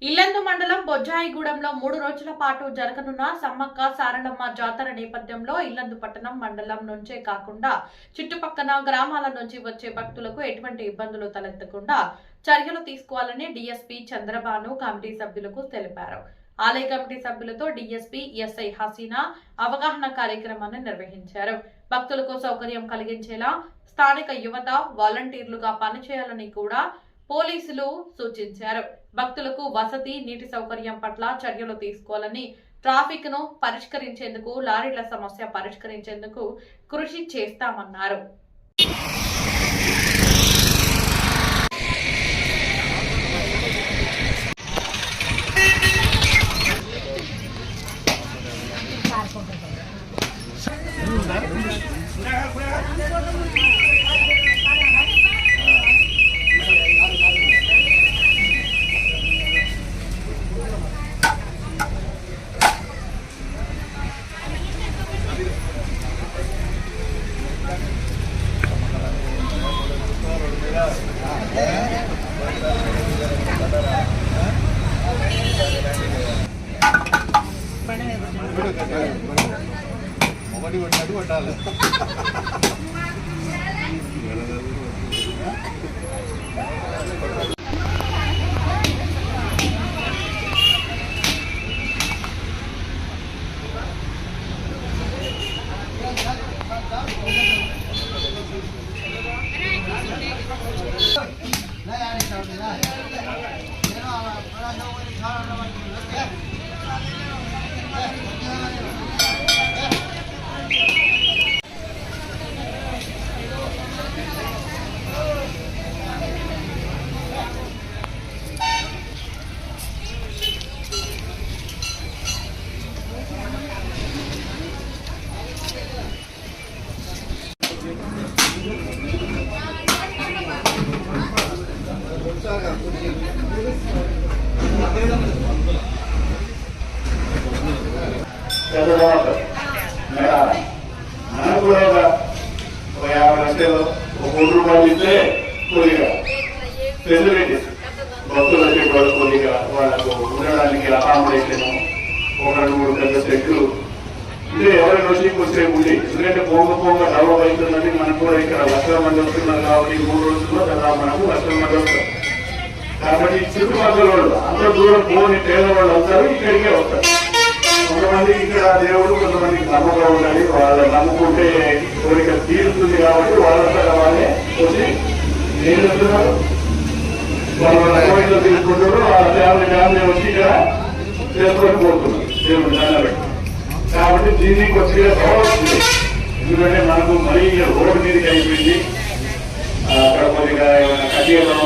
ఇల్లందు మండలం బొజ్జాయిగూడెంలో 3 రోజుల పాటు జరగనున్న సమ్మక్క సారలమ్మ జాతర నేపథ్యంలో ఇల్లందు పట్టణం మండలం నుంచే కాకుండా చుట్టుపక్కల గ్రామాల నుంచి వచ్చే భక్తులకు ఎటువంటి ఇబ్బందులు తలెత్తకుండా చర్యలు తీసుకోవాలని డీఎస్పీ చంద్రబాను కమిటీ సభ్యులకు తెలిపారు. ఆలయ కమిటీ సభ్యులతో డీఎస్పీ ఎస్ఐ హసీనా అవగాహన కార్యక్రమాన్ని నిర్వహించారు. భక్తులకు సౌకర్యం కలిగించేలా స్థానిక యువత వాలంటీర్లుగా పనిచేయాలని కూడా పోలీసులు సూచించారు. భక్తులకు వసతి, నీటి సౌకర్యం పట్ల చర్యలు తీసుకోవాలని, ట్రాఫిక్ ను పరిష్కరించేందుకు, లారీల సమస్య పరిష్కరించేందుకు కృషి చేస్తామన్నారు. ఒకటి కొట్టినట్టు కొట్టాలి. మనకు కూడా ఒక 50 లక్షలు, ఒక ₹1 ఇస్తే కొద్దిగా ఫెసిలిటీస్ భక్తులకి కూడా కొద్దిగా వాళ్ళకు ఉండడానికి అకామిడేషన్, ఒక 2-3 పెద్ద సెట్లు ఇదే ఎవరైనా వచ్చి కొద్దిసేపు ఉండి, ఎందుకంటే పోంగ డెవలప్ అవుతుందని మనకు కూడా ఇక్కడ లక్షల మంది వస్తున్నారు కాబట్టి 3 రోజుల్లో దాదాపు మనకు లక్షల మంది వస్తారు. కాబట్టి చుట్టుపక్కల వాళ్ళు అంత దూరం పోని పేదవాళ్ళు వస్తారు, ఇక్కడికే వస్తారు. కొంతమంది ఇక్కడ దేవుడు, కొంతమందికి నమ్మకం ఉండాలి. వాళ్ళు నమ్ముకుంటే కోరిక తీరుతుంది కాబట్టి వాళ్ళంతా వాళ్ళే వచ్చి ఏం చెప్తున్నారు, వాళ్ళ కోరికలు తీసుకుంటారు. వాళ్ళ ఫ్యామిలీ వచ్చి ఇక్కడ చేసుకొని పోతున్నారు దేవుడు దండబెట్టి. కాబట్టి దీన్ని కొద్దిగా కావాల్సింది, ఎందుకంటే మనకు మరీ రోడ్డు మీదకి అయిపోయింది. అక్కడ కొద్దిగా ఏమైనా కట్టడం,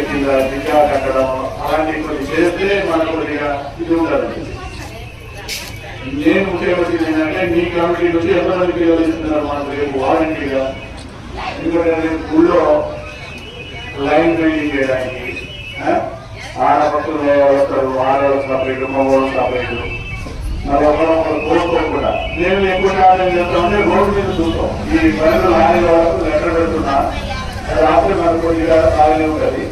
కింద దిశా కట్టడం అలాంటివి కొన్ని చేస్తే మనకు కొద్దిగా ఇది ఉంటుందండి. నేను ముఖ్యమంత్రి ఏంటంటే మీ కమిటీ నుంచి ఎంతమందికి ఇస్తున్నారు మనకు రేపు వాలంటీర్గా. ఎందుకంటే ఊళ్ళో లైన్ ట్రైనింగ్ చేయడానికి ఆడపక్షులు వస్తారు, ఆడవాళ్ళు సపరేట్, మగవాళ్ళు సపరేట్, మరి ఒకరు కోరుకోకుండా నేను ఎక్కువ శాతం చేస్తామంటే రోడ్డు మీద చూస్తాం. ఈ పనులు లారీ వాళ్ళకు లెటర్ పెడుతున్నా రాత్రి మనకు కొద్దిగా బాగానే ఉంటుంది.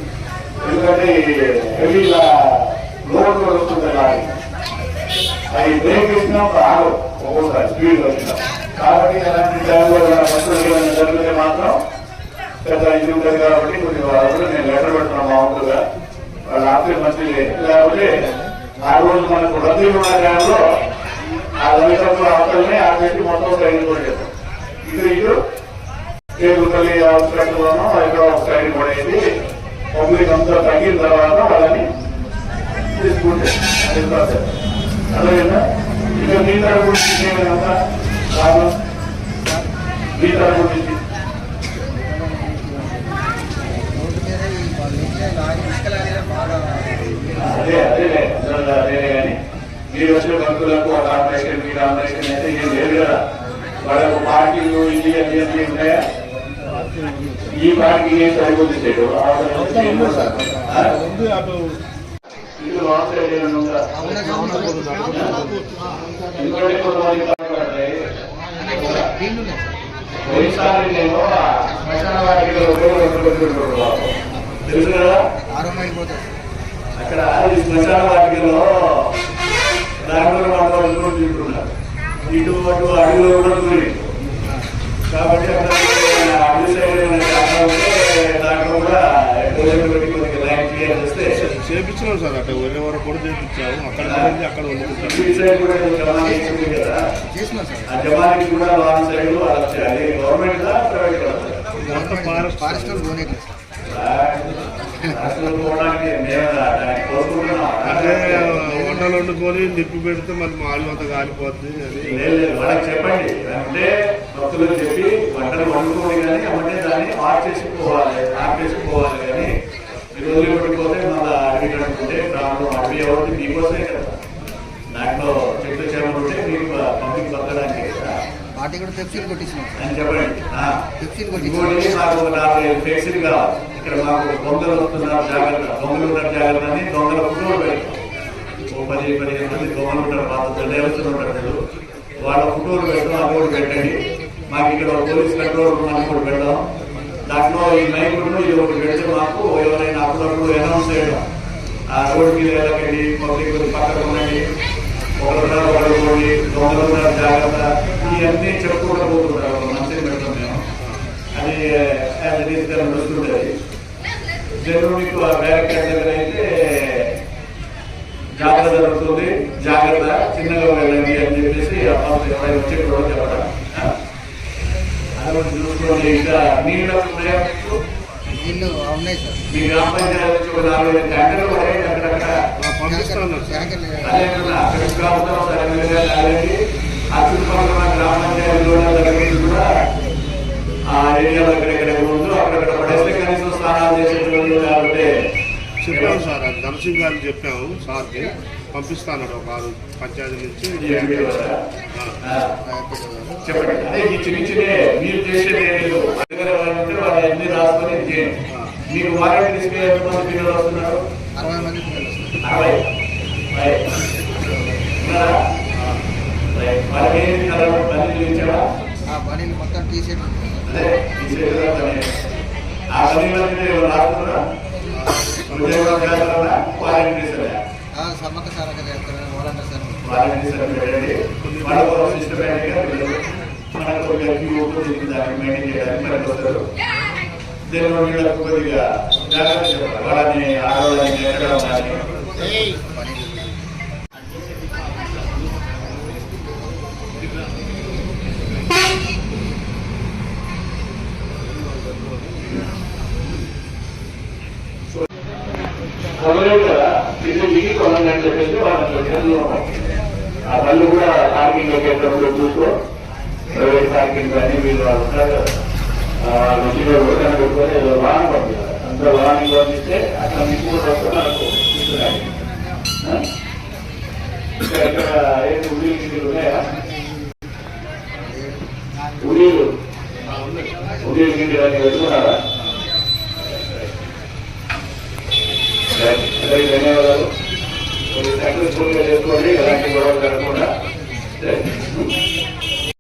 ఎందుకంటే హెవీగా లోడ్ కూడా వస్తుంది లారీ, అది బ్రేక్ ఇచ్చినా ఆగవు ఒక్కోసారి స్పీడ్ వచ్చినా. కాబట్టి అలాంటి టైంలో బస్సులు జరిగితే మాత్రం పెద్ద ఇది ఉంటుంది. కాబట్టి కొద్దిగా వాళ్ళు నేను లెటర్ పెడుతున్నాను మామూలుగా, వాళ్ళు ఆపే మంచిది. లేకపోతే ఆ రోజు మనకు రద్దీ ఉన్న టైంలో ఆ లైసెన్స్లో అవతలనే ఆ పెట్టి మొత్తం ట్రైన్ కూడా చేస్తాం. ఇటు కేబుల్పల్లి హాస్పిటల్లోనూ ఇక్కడ ఒక ట్రైన్ పడేది. పబ్లిక్ అంతా తగ్గిన తర్వాత వాళ్ళని తీసుకుంటే అది ప్రాసెస్. అలాగేనా ఇక మీ తరపు నుంచి ఏమైనా ప్రాబ్లం, మీ తరపు నుంచి అదే కానీ మీరు వచ్చిన భక్తులకు ఒక ఆపరేషన్, మీరు ఆపరేషన్ అయితే ఏం లేదు కదా. వాళ్ళకు పార్కింగ్ ఇది అన్ని ఉంటాయా? ఈ పార్కింగ్ ఏం సరిపోతుంది సైడ్ ఇది లాంగ్ సైడ్ ఏమైనా ఉందా? ఇంకోటి కొంతమంది పోయినసారి నేను శ్మశాన వాటిలో ఉపయోగపడుతున్నాడు బాబు. తెలుసు కదా 6 మైల్ పోతుంది. అక్కడ ఈ శ్మశాన వాటికలో దాంట్లో వాళ్ళు తింటున్నారు. ఇటు అటు అడవిలో కూడా దూరి కాబట్టి అక్కడ అడవి సైడ్ దాంట్లో కూడా పెట్టి కొద్దిగా లైన్ క్లియర్ చేస్తే చేపించినాం సార్. అక్కడ వేరే వరకు కూడా చేపించాము. అక్కడ అక్కడ ఈ సైడ్ కూడా జమానీ ఉంది కదా, చేసినాం సార్. ఆ జమానికి కూడా లాంగ్ సైడ్ వాళ్ళు అది గవర్నమెంట్ దా ప్రైవేట్ కదా ఫారెస్ట్ లోనే పోవడానికి మేము కోరుకుంటున్నాం. అంటే వంటలు వండుకొని నిప్పు పెడితే మళ్ళీ మాలు అంతా కాలిపోతుంది. లేదు వాళ్ళకి చెప్పండి అంటే భక్తులకు చెప్పి వంటలు వండుకోవాలి కానీ అమ్మటే దాన్ని ఆఫ్ చేసుకోవాలి కానీ మీరు రోజులు పడిపోతే మళ్ళీ అడవి కట్టుకుంటే దాంట్లో అడవి ఎవరికి మీకోసమే కదా, దాంట్లో చెట్లు చేపలు ఉంటే మీకు పంపిణీ పక్కడానికి కదా వాటి కూడా పెప్సీలు కొట్టించినాం అని చెప్పండి. పెప్సీలు ఇంకోటి నాకు 40 ఫ్లెక్సీలు కావాలి. ఇక్కడ మాకు దొంగలు వస్తున్నారు జాగ్రత్త, దొంగలు ఉంటారు జాగ్రత్త అని దొంగల ఫోటోలు పెడతాం. 10-15 మంది దొంగలు ఉంటారు, మాకు దేవస్థలు ఉంటారు, వాళ్ళ ఫోటోలు పెడతాం. అకౌంట్ పెట్టండి. మాకు ఇక్కడ పోలీస్ కంట్రోల్ రూమ్ అని కూడా పెడతాం. దాంట్లో ఈ మైకులు ఇది ఒకటి పెడితే మాకు ఎవరైనా అప్పుడప్పుడు అనౌన్స్ చేయడం, ఆ రోడ్డు మీద వెళ్ళకండి, పబ్లిక్ పక్కన ఉండండి, ఒకరు పోయి దొంగలు ఉన్నారు జాగ్రత్త, ఇవన్నీ చెప్పుకుంటూ పోతుంటారు. మంచిగా పెడతాం మేము. అది రీతిగా నడుస్తుంటుంది. జనరల్ మీకు ఆ బ్యారికేడ్ దగ్గర అయితే జాగ్రత్త జరుగుతుంది, జాగ్రత్త చిన్నగా వెళ్ళండి అని చెప్పేసి ఎవరైనా వచ్చేటప్పుడు చెప్పడం. అదొకటి చూసుకోండి. ఇంకా నీళ్ళు ఉన్నాయా? నీళ్ళు ఉన్నాయి సార్. మీ గ్రామ పంచాయతీ 4-5 ట్యాంకర్లు ఉన్నాయి అక్కడక్కడ. పంపిస్తాను. అదే అక్కడ కావడం అలాగే ఆ చుట్టుపక్కల గ్రామ పంచాయతీలో కూడా ఆ ఏరియాలో ఎక్కడెక్కడ ఉందో అక్కడక్కడ పడేస్తే కనీసం స్నానాలు చేసేటువంటి కాబట్టి చెప్పాము సార్. అది ధనసింగ్ గారికి చెప్పాము సార్కి, పంపిస్తాను ఒక 6 పంచాయతీ నుంచి. చెప్పండి. అదే ఈ చిన్న మీరు చేసేది లేదు దగ్గర ఉంటే వాళ్ళు ఎన్ని రాసుకొని చేయండి. మీకు వారంటీ తీసుకుని ఎంతమంది పిల్లలు వస్తున్నారు? 60 మంది పిల్లలు వస్తారు. 60 వాళ్ళకి ఏమి పని చూపించాడా? ఆ పనిని మొత్తం టీషర్ట్ అదే తీసేదా పని. ఆ పని రాస్తున్నారా? ఉద్యోగం చేస్తారా? వారంటీ తీసారా? సమ్మక్క సారక చేస్తారు. వాలంటీర్ సార్ వారంటీ పెట్టండి. వాళ్ళ సిస్టమేటిక్గా మనకు దాన్ని మెయింటైన్ చేయడానికి పనికి వస్తారు. దీనిలో వీళ్ళకు కొద్దిగా జాగ్రత్త చెప్పాలి. వాళ్ళని ఆడవాళ్ళని ఎక్కడం కానీ పని కొనలేవు కదా, ఇది దిగి కొనండి అని చెప్పేసి వాళ్ళ ఆ పనులు కూడా పార్కింగ్ లొకేషన్లో చూసుకో. ప్రైవేట్ పార్కింగ్ కానీ వీళ్ళు ఉంటారు రుచిలో కూడా పెట్టుకొని ఏదో వాహనం పంపించాలి. అంత వాహనం పంపిస్తే అట్లా మీకు కూడా వస్తే మనకు ఇస్తున్నాయి. ఇక్కడ ఏంటి ఉదయం ఉన్నాయా? ఉదయం గిండి అని పెట్టుకున్నారా? ధన్యవాదాలు. సక్సెస్ఫుల్ గా చేసుకోండి. ఎలాంటి గొడవలు